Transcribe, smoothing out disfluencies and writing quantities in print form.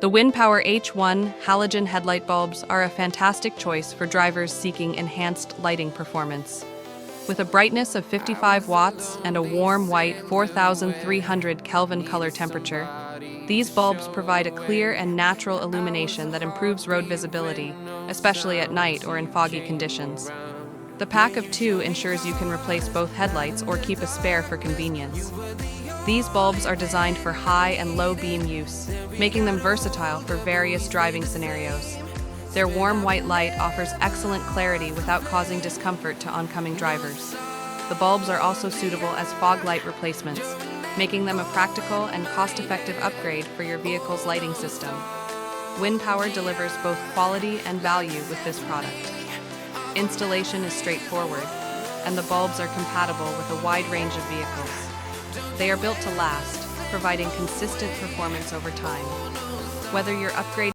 The WinPower H1 halogen headlight bulbs are a fantastic choice for drivers seeking enhanced lighting performance. With a brightness of 55 watts and a warm white 4,300 Kelvin color temperature, these bulbs provide a clear and natural illumination that improves road visibility, especially at night or in foggy conditions. The pack of 2 ensures you can replace both headlights or keep a spare for convenience. These bulbs are designed for high and low beam use, making them versatile for various driving scenarios. Their warm white light offers excellent clarity without causing discomfort to oncoming drivers. The bulbs are also suitable as fog light replacements, making them a practical and cost-effective upgrade for your vehicle's lighting system. WinPower delivers both quality and value with this product. Installation is straightforward, and the bulbs are compatible with a wide range of vehicles. They are built to last, providing consistent performance over time. Whether you're upgrading